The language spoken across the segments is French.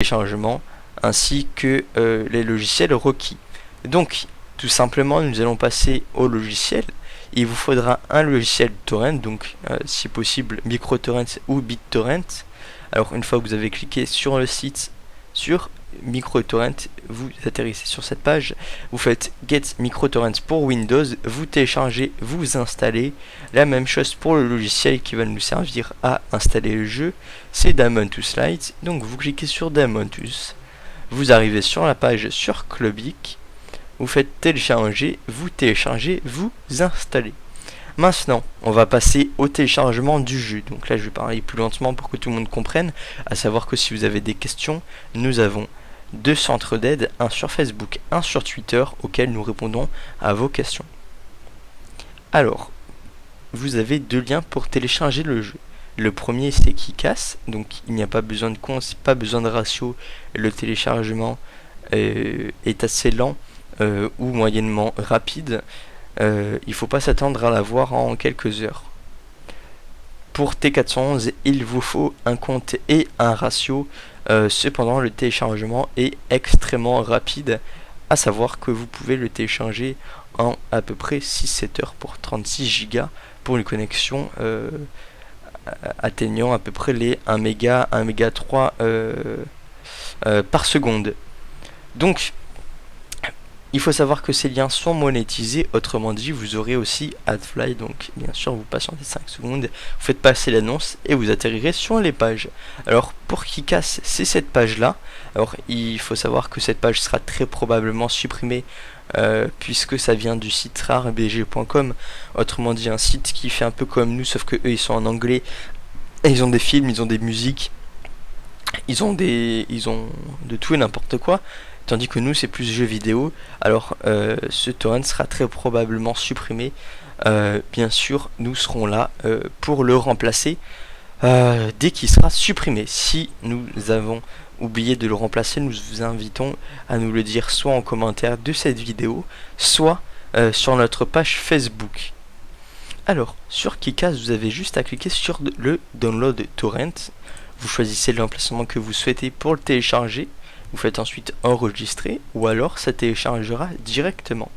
téléchargement ainsi que les logiciels requis. Donc tout simplement nous allons passer au logiciel. Il vous faudra un logiciel torrent, donc si possible MicroTorrent ou BitTorrent. Alors une fois que vous avez cliqué sur le site sur MicroTorrent, vous atterrissez sur cette page, vous faites Get MicroTorrent pour Windows, vous téléchargez, vous installez. La même chose pour le logiciel qui va nous servir à installer le jeu, c'est Damon's Lite. Donc vous cliquez sur Damon's, vous arrivez sur la page sur Clubic, vous faites télécharger, vous téléchargez, vous installez. Maintenant, on va passer au téléchargement du jeu. Donc là, je vais parler plus lentement pour que tout le monde comprenne. À savoir que si vous avez des questions, nous avons 2 centres d'aide, un sur Facebook, un sur Twitter, auxquels nous répondons à vos questions. Alors, vous avez 2 liens pour télécharger le jeu. Le premier, c'est KiCass, donc il n'y a pas besoin de compte, pas besoin de ratio. Le téléchargement est assez lent ou moyennement rapide. Il ne faut pas s'attendre à l'avoir en quelques heures. Pour T411, il vous faut un compte et un ratio. Cependant, le téléchargement est extrêmement rapide, à savoir que vous pouvez le télécharger en à peu près 6-7 heures pour 36 Go pour une connexion atteignant à peu près les 1 méga, 1 méga 3 par seconde. Donc, il faut savoir que ces liens sont monétisés, autrement dit, vous aurez aussi AdFly, donc bien sûr vous patientez 5 secondes, vous faites passer l'annonce et vous atterrirez sur les pages. Alors pour KiCass, c'est cette page là. Alors il faut savoir que cette page sera très probablement supprimée puisque ça vient du site rarebg.com, autrement dit un site qui fait un peu comme nous, sauf que eux ils sont en anglais, et ils ont des films, ils ont des musiques, ils ont de tout et n'importe quoi. Tandis que nous c'est plus jeux vidéo. Alors ce torrent sera très probablement supprimé. Bien sûr nous serons là pour le remplacer dès qu'il sera supprimé. Si nous avons oublié de le remplacer, nous vous invitons à nous le dire soit en commentaire de cette vidéo, soit sur notre page Facebook. Alors sur KiCass, vous avez juste à cliquer sur le download torrent. Vous choisissez l'emplacement que vous souhaitez pour le télécharger. Vous faites ensuite enregistrer ou alors ça téléchargera directement.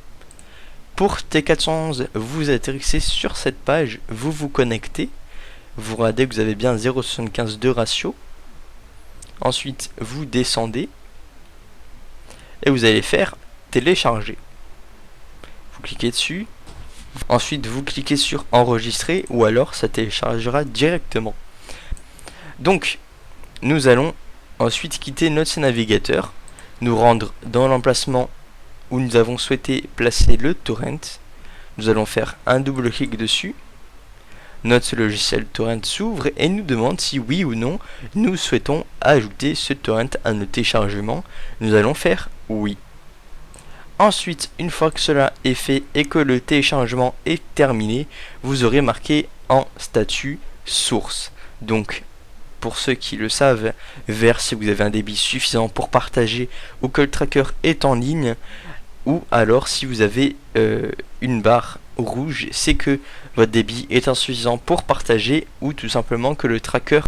Pour T411, vous atterrissez sur cette page, vous vous connectez, vous regardez que vous avez bien 0,75 de ratio. Ensuite, vous descendez et vous allez faire télécharger. Vous cliquez dessus. Ensuite, vous cliquez sur enregistrer ou alors ça téléchargera directement. Donc, nous allons ensuite quitter notre navigateur, nous rendre dans l'emplacement où nous avons souhaité placer le torrent. Nous allons faire un double clic dessus. Notre logiciel torrent s'ouvre et nous demande si oui ou non nous souhaitons ajouter ce torrent à notre téléchargement. Nous allons faire oui. Ensuite, une fois que cela est fait et que le téléchargement est terminé, vous aurez marqué en statut source. Donc pour ceux qui le savent, vert si vous avez un débit suffisant pour partager ou que le tracker est en ligne, ou alors si vous avez une barre rouge, c'est que votre débit est insuffisant pour partager ou tout simplement que le tracker